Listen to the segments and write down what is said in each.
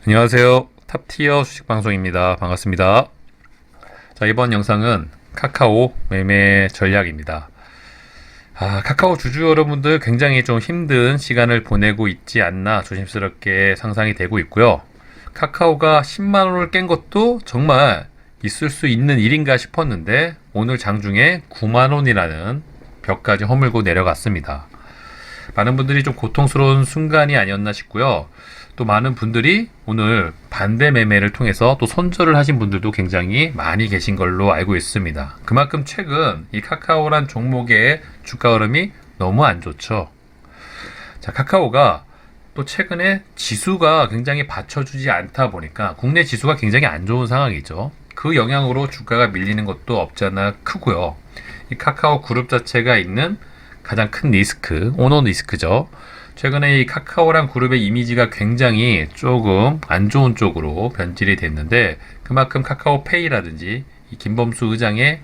안녕하세요. 탑티어 주식방송입니다. 반갑습니다. 자, 이번 영상은 카카오 매매 전략입니다. 카카오 주주 여러분들 굉장히 좀 힘든 시간을 보내고 있지 않나 조심스럽게 상상이 되고 있고요. 카카오가 10만원을 깬 것도 정말 있을 수 있는 일인가 싶었는데 오늘 장중에 9만원이라는 벽까지 허물고 내려갔습니다. 많은 분들이 좀 고통스러운 순간이 아니었나 싶고요. 또 많은 분들이 오늘 반대 매매를 통해서 또 손절을 하신 분들도 굉장히 많이 계신 걸로 알고 있습니다. 그만큼 최근 이 카카오란 종목의 주가 흐름이 너무 안 좋죠. 자, 카카오가 또 최근에 지수가 굉장히 받쳐주지 않다 보니까 국내 지수가 굉장히 안 좋은 상황이죠. 그 영향으로 주가가 밀리는 것도 없지 않아 크고요. 이 카카오 그룹 자체가 있는 가장 큰 리스크, 오너 리스크죠. 최근에 이 카카오란 그룹의 이미지가 굉장히 조금 안 좋은 쪽으로 변질이 됐는데 그만큼 카카오페이라든지 이 김범수 의장의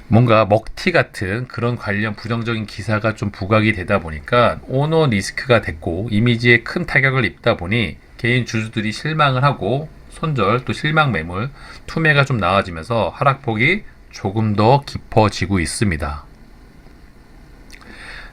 뭔가 먹튀 같은 그런 관련 부정적인 기사가 좀 부각이 되다 보니까 오너 리스크가 됐고 이미지에 큰 타격을 입다 보니 개인 주주들이 실망을 하고 손절 또 실망 매물 투매가 좀 나아지면서 하락폭이 조금 더 깊어지고 있습니다.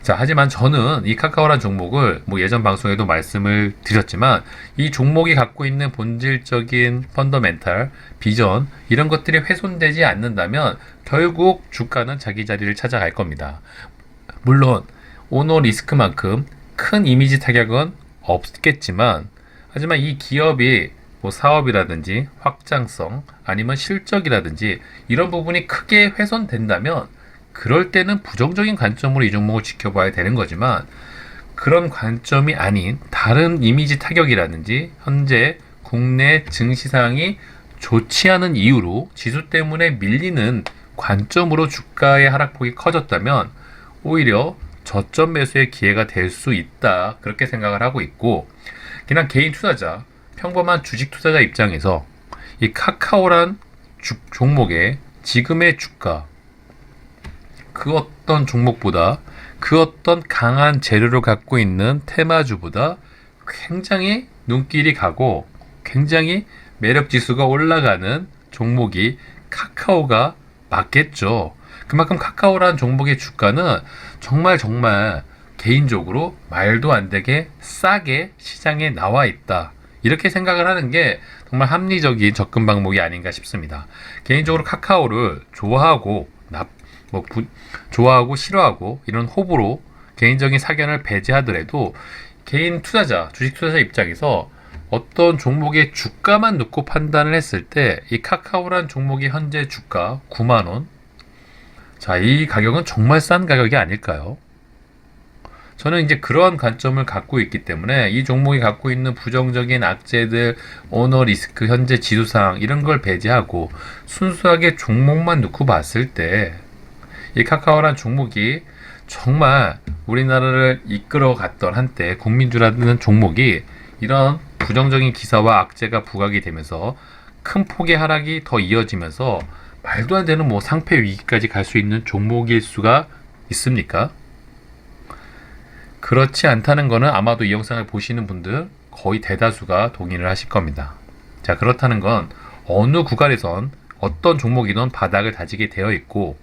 자, 하지만 저는 이 카카오란 종목을 예전 방송에도 말씀을 드렸지만 이 종목이 갖고 있는 본질적인 펀더멘탈, 비전 이런 것들이 훼손되지 않는다면 결국 주가는 자기 자리를 찾아갈 겁니다. 물론 오너 리스크만큼 큰 이미지 타격은 없겠지만 하지만 이 기업이 사업이라든지 확장성 아니면 실적이라든지 이런 부분이 크게 훼손된다면 그럴 때는 부정적인 관점으로 이 종목을 지켜봐야 되는 거지만 그런 관점이 아닌 다른 이미지 타격이라든지 현재 국내 증시 상황이 좋지 않은 이유로 지수 때문에 밀리는 관점으로 주가의 하락폭이 커졌다면 오히려 저점 매수의 기회가 될 수 있다 그렇게 생각을 하고 있고 그냥 개인 투자자 평범한 주식 투자자 입장에서 이 카카오란 종목의 지금의 주가 그 어떤 종목보다 그 어떤 강한 재료를 갖고 있는 테마주보다 굉장히 눈길이 가고 굉장히 매력 지수가 올라가는 종목이 카카오가 맞겠죠. 그만큼 카카오라는 종목의 주가는 정말 개인적으로 말도 안 되게 싸게 시장에 나와 있다. 이렇게 생각을 하는 게 정말 합리적인 접근 방법이 아닌가 싶습니다. 개인적으로 카카오를 좋아하고 싫어하고 이런 호불호 개인적인 사견을 배제하더라도 개인 투자자, 주식 투자자 입장에서 어떤 종목의 주가만 놓고 판단을 했을 때 이 카카오란 종목의 현재 주가 9만원 자, 이 가격은 정말 싼 가격이 아닐까요? 저는 이제 그러한 관점을 갖고 있기 때문에 이 종목이 갖고 있는 부정적인 악재들, 오너 리스크, 현재 지수상 이런 걸 배제하고 순수하게 종목만 놓고 봤을 때 이 카카오란 종목이 정말 우리나라를 이끌어갔던 한때 국민주라는 종목이 이런 부정적인 기사와 악재가 부각이 되면서 큰 폭의 하락이 더 이어지면서 말도 안 되는 상패 위기까지 갈 수 있는 종목일 수가 있습니까? 그렇지 않다는 것은 아마도 이 영상을 보시는 분들 거의 대다수가 동의를 하실 겁니다. 자, 그렇다는 건 어느 구간에선 어떤 종목이든 바닥을 다지게 되어 있고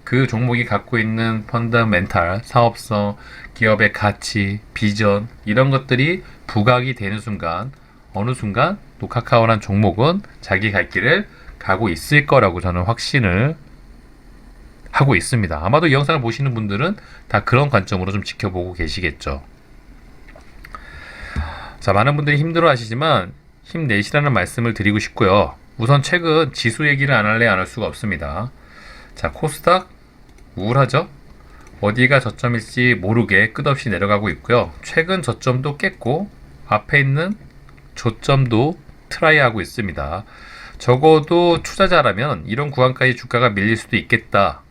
그 종목이 갖고 있는 펀더멘탈, 사업성, 기업의 가치, 비전 이런 것들이 부각이 되는 순간 어느 순간 또 카카오란 종목은 자기 갈 길을 가고 있을 거라고 저는 확신을 하고 있습니다. 아마도 이 영상을 보시는 분들은 다 그런 관점으로 좀 지켜보고 계시겠죠. 자, 많은 분들이 힘들어 하시지만 힘내시라는 말씀을 드리고 싶고요. 우선 최근 지수 얘기를 안 할 수가 없습니다. 자, 코스닥 우울하죠? 어디가 저점일지 모르게 끝없이 내려가고 있고요. 최근 저점도 깼고 앞에 있는 저점도 트라이하고 있습니다. 적어도 투자자라면 이런 구간까지 주가가 밀릴 수도 있겠다.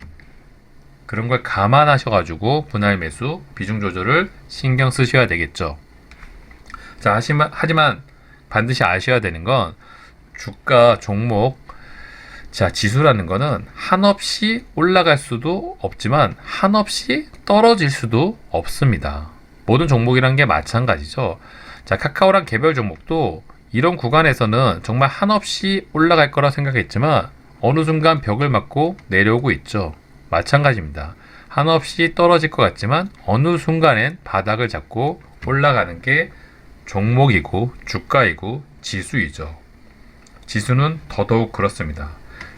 그런 걸 감안하셔가지고 분할 매수, 비중 조절을 신경 쓰셔야 되겠죠. 자, 하지만 반드시 아셔야 되는 건 주가 종목 자, 지수라는 거는 한없이 올라갈 수도 없지만 한없이 떨어질 수도 없습니다. 모든 종목이란 게 마찬가지죠. 자, 카카오랑 개별 종목도 이런 구간에서는 정말 한없이 올라갈 거라 생각했지만 어느 순간 벽을 맞고 내려오고 있죠. 마찬가지입니다. 한없이 떨어질 것 같지만 어느 순간엔 바닥을 잡고 올라가는 게 종목이고 주가이고 지수이죠. 지수는 더더욱 그렇습니다.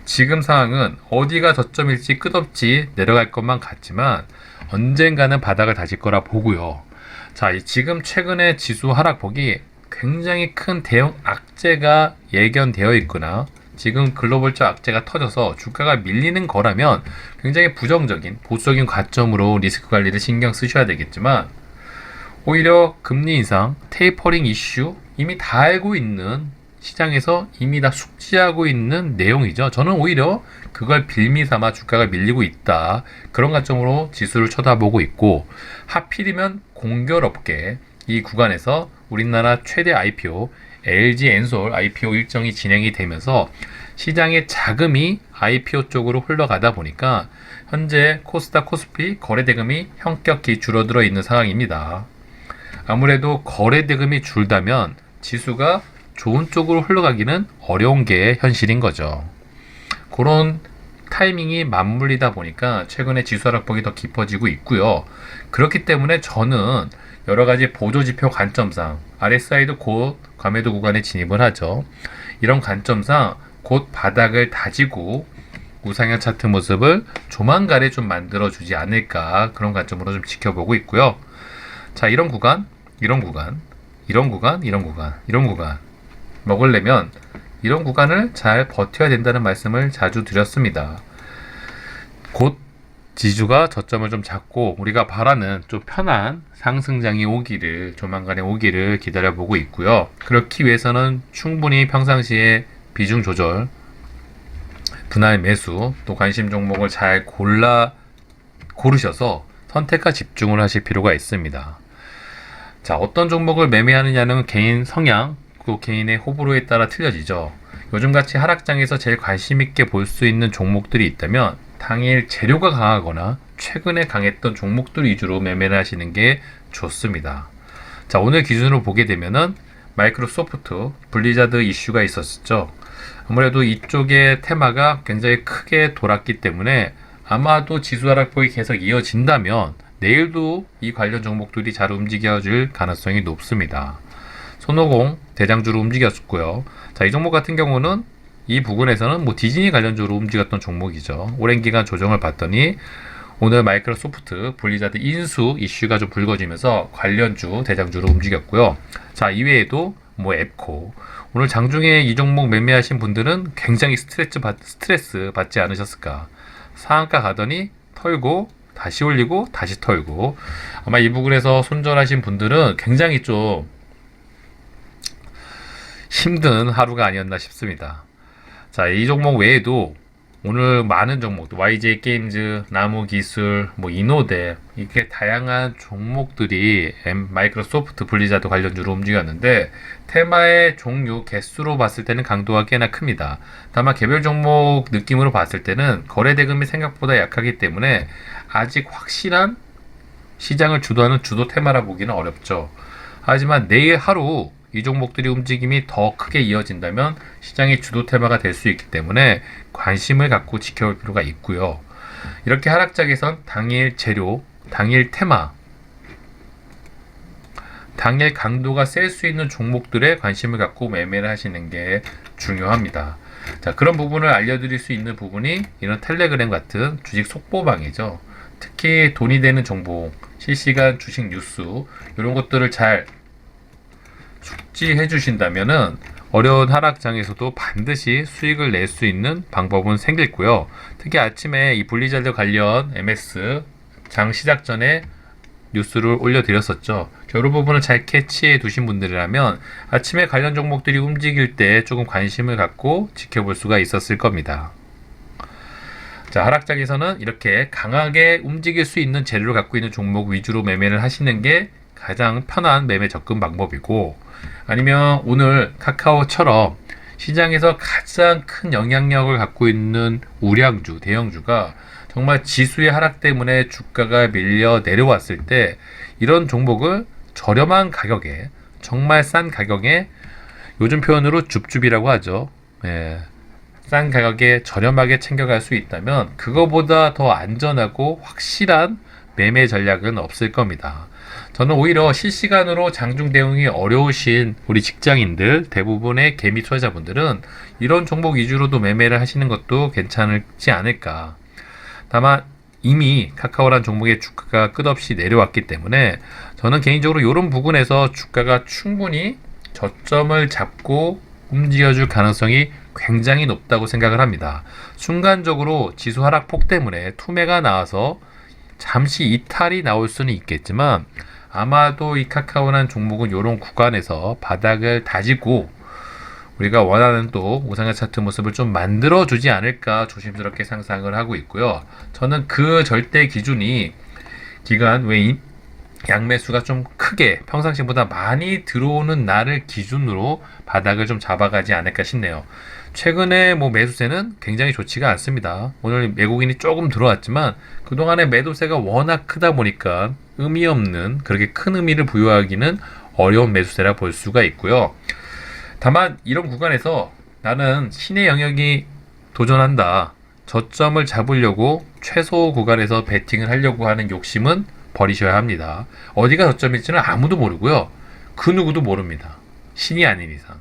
지금 상황은 어디가 저점일지 끝없이 내려갈 것만 같지만 언젠가는 바닥을 다질 거라 보고요. 자, 지금 최근에 지수 하락폭이 굉장히 큰 대형 악재가 예견되어 있거나 지금 글로벌적 악재가 터져서 주가가 밀리는 거라면 굉장히 부정적인 보수적인 관점으로 리스크 관리를 신경 쓰셔야 되겠지만 오히려 금리 인상, 테이퍼링 이슈 이미 다 알고 있는 시장에서 이미 다 숙지하고 있는 내용이죠. 저는 오히려 그걸 빌미 삼아 주가가 밀리고 있다. 그런 관점으로 지수를 쳐다보고 있고 하필이면 공교롭게 이 구간에서 우리나라 최대 IPO LG 엔솔 IPO 일정이 진행이 되면서 시장의 자금이 IPO 쪽으로 흘러가다 보니까 현재 코스닥 코스피 거래대금이 현격히 줄어들어 있는 상황입니다. 아무래도 거래대금이 줄다면 지수가 좋은 쪽으로 흘러가기는 어려운 게 현실인 거죠. 그런 타이밍이 맞물리다 보니까 최근에 지수 하락폭이 더 깊어지고 있고요. 그렇기 때문에 저는 여러 가지 보조지표 관점상 RSI도 곧 과매도 구간에 진입을 하죠. 이런 관점상 곧 바닥을 다지고 우상향 차트 모습을 조만간에 좀 만들어주지 않을까 그런 관점으로 좀 지켜보고 있고요. 자, 이런 구간 먹으려면 이런 구간을 잘 버텨야 된다는 말씀을 자주 드렸습니다. 곧 지수가 저점을 좀 잡고 우리가 바라는 좀 편한 상승장이 조만간에 오기를 기다려보고 있고요. 그렇기 위해서는 충분히 평상시에 비중 조절, 분할 매수, 또 관심 종목을 잘 고르셔서 선택과 집중을 하실 필요가 있습니다. 자, 어떤 종목을 매매하느냐는 개인 성향, 또 개인의 호불호에 따라 틀려지죠. 요즘같이 하락장에서 제일 관심 있게 볼 수 있는 종목들이 있다면 당일 재료가 강하거나 최근에 강했던 종목들 위주로 매매를 하시는 게 좋습니다. 자, 오늘 기준으로 보게 되면은 마이크로소프트, 블리자드 이슈가 있었죠. 아무래도 이쪽의 테마가 굉장히 크게 돌았기 때문에 아마도 지수 하락폭이 계속 이어진다면 내일도 이 관련 종목들이 잘 움직여줄 가능성이 높습니다. 손오공 대장주로 움직였고요. 자, 이 종목 같은 경우는 이 부분에서는 디즈니 관련주로 움직였던 종목이죠. 오랜 기간 조정을 받더니 오늘 마이크로소프트, 블리자드 인수 이슈가 좀 불거지면서 관련주, 대장주로 움직였고요. 자, 이외에도 앱코. 오늘 장중에 이 종목 매매하신 분들은 굉장히 스트레스 받지 않으셨을까. 상한가 가더니 털고 다시 올리고 다시 털고 아마 이 부분에서 손절하신 분들은 굉장히 좀 힘든 하루가 아니었나 싶습니다. 자, 이 종목 외에도 오늘 많은 종목들 YJ 게임즈, 나무기술, 이노대 이렇게 다양한 종목들이 마이크로소프트, 블리자드 관련주로 움직였는데 테마의 종류, 개수로 봤을 때는 강도가 꽤나 큽니다. 다만 개별 종목 느낌으로 봤을 때는 거래대금이 생각보다 약하기 때문에 아직 확실한 시장을 주도하는 주도 테마라 보기는 어렵죠. 하지만 내일 하루 이 종목들이 움직임이 더 크게 이어진다면 시장의 주도 테마가 될 수 있기 때문에 관심을 갖고 지켜볼 필요가 있고요. 이렇게 하락장에선 당일 재료, 당일 테마, 당일 강도가 셀 수 있는 종목들에 관심을 갖고 매매를 하시는 게 중요합니다. 자, 그런 부분을 알려드릴 수 있는 부분이 이런 텔레그램 같은 주식 속보방이죠. 특히 돈이 되는 정보, 실시간 주식 뉴스 이런 것들을 잘 숙지해 주신다면은 어려운 하락장에서도 반드시 수익을 낼 수 있는 방법은 생겼고요. 특히 아침에 이 블리자드 관련 MS 장 시작 전에 뉴스를 올려드렸었죠. 이런 부분을 잘 캐치해 두신 분들이라면 아침에 관련 종목들이 움직일 때 조금 관심을 갖고 지켜볼 수가 있었을 겁니다. 자, 하락장에서는 이렇게 강하게 움직일 수 있는 재료를 갖고 있는 종목 위주로 매매를 하시는 게 가장 편한 매매 접근 방법이고, 아니면 오늘 카카오처럼 시장에서 가장 큰 영향력을 갖고 있는 우량주, 대형주가 정말 지수의 하락 때문에 주가가 밀려 내려왔을 때 이런 종목을 저렴한 가격에 정말 싼 가격에, 요즘 표현으로 줍줍이라고 하죠. 예, 싼 가격에 저렴하게 챙겨갈 수 있다면 그거보다 더 안전하고 확실한 매매 전략은 없을 겁니다. 저는 오히려 실시간으로 장중 대응이 어려우신 우리 직장인들, 대부분의 개미 투자자분들은 이런 종목 위주로도 매매를 하시는 것도 괜찮지 않을까. 다만 이미 카카오란 종목의 주가가 끝없이 내려왔기 때문에 저는 개인적으로 이런 부분에서 주가가 충분히 저점을 잡고 움직여줄 가능성이 굉장히 높다고 생각을 합니다. 순간적으로 지수 하락폭 때문에 투매가 나와서 잠시 이탈이 나올 수는 있겠지만 아마도 이 카카오란 종목은 이런 구간에서 바닥을 다지고 우리가 원하는 또 우상향 차트 모습을 좀 만들어 주지 않을까 조심스럽게 상상을 하고 있고요. 저는 그 절대 기준이 기간 외인 양매수가 좀 크게 평상시보다 많이 들어오는 날을 기준으로 바닥을 좀 잡아가지 않을까 싶네요. 최근에 매수세는 굉장히 좋지가 않습니다. 오늘 외국인이 조금 들어왔지만 그동안의 매도세가 워낙 크다 보니까 의미 없는, 그렇게 큰 의미를 부여하기는 어려운 매수세라 볼 수가 있고요. 다만 이런 구간에서 나는 신의 영역이 도전한다, 저점을 잡으려고 최소 구간에서 베팅을 하려고 하는 욕심은 버리셔야 합니다. 어디가 저점일지는 아무도 모르고요. 그 누구도 모릅니다. 신이 아닌 이상.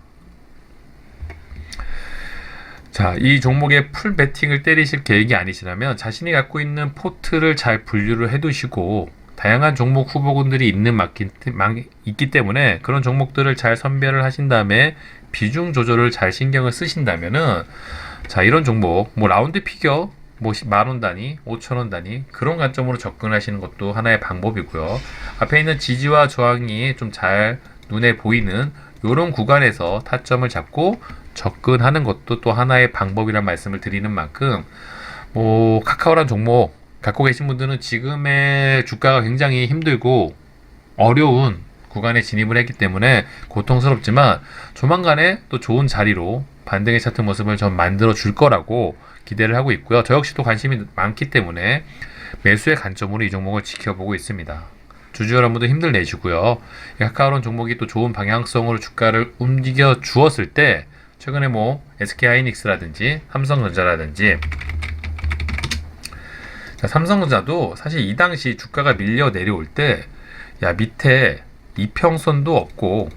자, 이 종목에 풀 베팅을 때리실 계획이 아니시라면 자신이 갖고 있는 포트를 잘 분류를 해두시고 다양한 종목 후보군들이 있기 때문에 그런 종목들을 잘 선별을 하신 다음에 비중 조절을 잘 신경을 쓰신다면은, 자, 이런 종목 라운드 피겨 10,000원 단위, 5,000원 단위 그런 관점으로 접근하시는 것도 하나의 방법이고요. 앞에 있는 지지와 저항이 좀 잘 눈에 보이는 이런 구간에서 타점을 잡고 접근하는 것도 또 하나의 방법이란 말씀을 드리는 만큼, 카카오란 종목 갖고 계신 분들은 지금의 주가가 굉장히 힘들고 어려운 구간에 진입을 했기 때문에 고통스럽지만 조만간에 또 좋은 자리로 반등의 차트 모습을 좀 만들어 줄 거라고 기대를 하고 있고요. 저 역시도 관심이 많기 때문에 매수의 관점으로 이 종목을 지켜보고 있습니다. 주주 여러분도 힘들 내시고요. 카카오란 종목이 또 좋은 방향성으로 주가를 움직여 주었을 때, 최근에 SK하이닉스라든지 삼성전자라든지, 삼성전자도 사실 이 당시 주가가 밀려 내려올 때, 밑에 이평선도 없고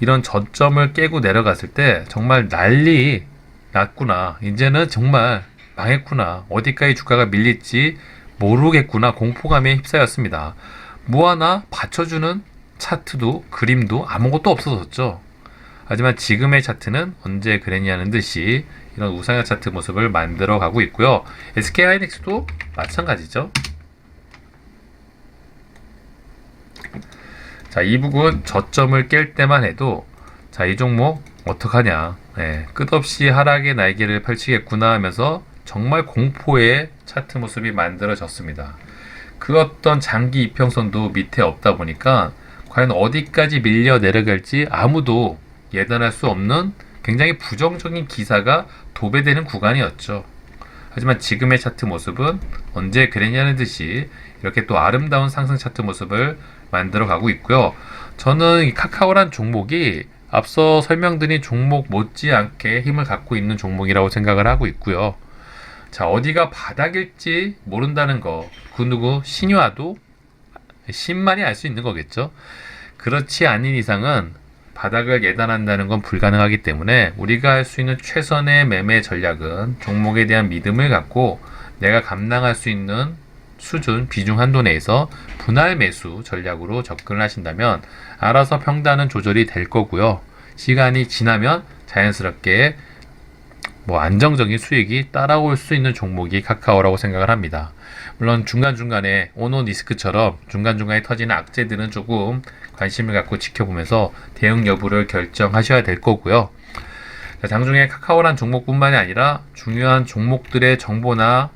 이런 저점을 깨고 내려갔을 때 정말 난리 났구나, 이제는 정말 망했구나, 어디까지 주가가 밀릴지 모르겠구나 공포감에 휩싸였습니다. 하나 받쳐주는 차트도 그림도 아무것도 없어졌죠. 하지만 지금의 차트는 언제 그랬냐는 듯이 이런 우상향 차트 모습을 만들어 가고 있고요. SK하이닉스도 마찬가지죠. 자, 이 부분 저점을 깰 때만 해도, 자, 이 종목 어떡하냐, 끝없이 하락의 날개를 펼치겠구나 하면서 정말 공포의 차트 모습이 만들어졌습니다. 그 어떤 장기 이평선도 밑에 없다 보니까 과연 어디까지 밀려 내려갈지 아무도 예단할 수 없는 굉장히 부정적인 기사가 도배되는 구간이었죠. 하지만 지금의 차트 모습은 언제 그랬냐는 듯이 이렇게 또 아름다운 상승 차트 모습을 만들어 가고 있고요. 저는 이 카카오란 종목이 앞서 설명드린 종목 못지않게 힘을 갖고 있는 종목이라고 생각을 하고 있고요. 자, 어디가 바닥일지 모른다는 거, 그 누구 신이 와도 신만이 알 수 있는 거겠죠. 그렇지 않은 이상은 바닥을 예단한다는 건 불가능하기 때문에 우리가 할 수 있는 최선의 매매 전략은 종목에 대한 믿음을 갖고 내가 감당할 수 있는 수준, 비중 한도 내에서 분할 매수 전략으로 접근을 하신다면 알아서 평단은 조절이 될 거고요. 시간이 지나면 자연스럽게 안정적인 수익이 따라올 수 있는 종목이 카카오라고 생각을 합니다. 물론 중간중간에 오노니스크처럼 중간중간에 터지는 악재들은 조금 관심을 갖고 지켜보면서 대응 여부를 결정하셔야 될 거고요. 장중에 카카오란 종목뿐만이 아니라 중요한 종목들의 정보나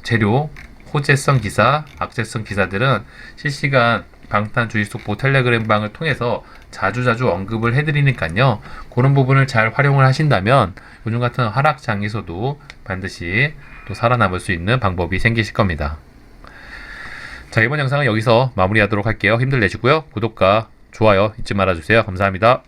재료, 호재성 기사, 악재성 기사들은 실시간 방탄주의속보 텔레그램 방을 통해서 자주자주 언급을 해드리니까요. 그런 부분을 잘 활용을 하신다면 요즘 같은 하락장에서도 반드시 또 살아남을 수 있는 방법이 생기실 겁니다. 자, 이번 영상은 여기서 마무리하도록 할게요. 힘들 내시고요. 구독과 좋아요 잊지 말아주세요. 감사합니다.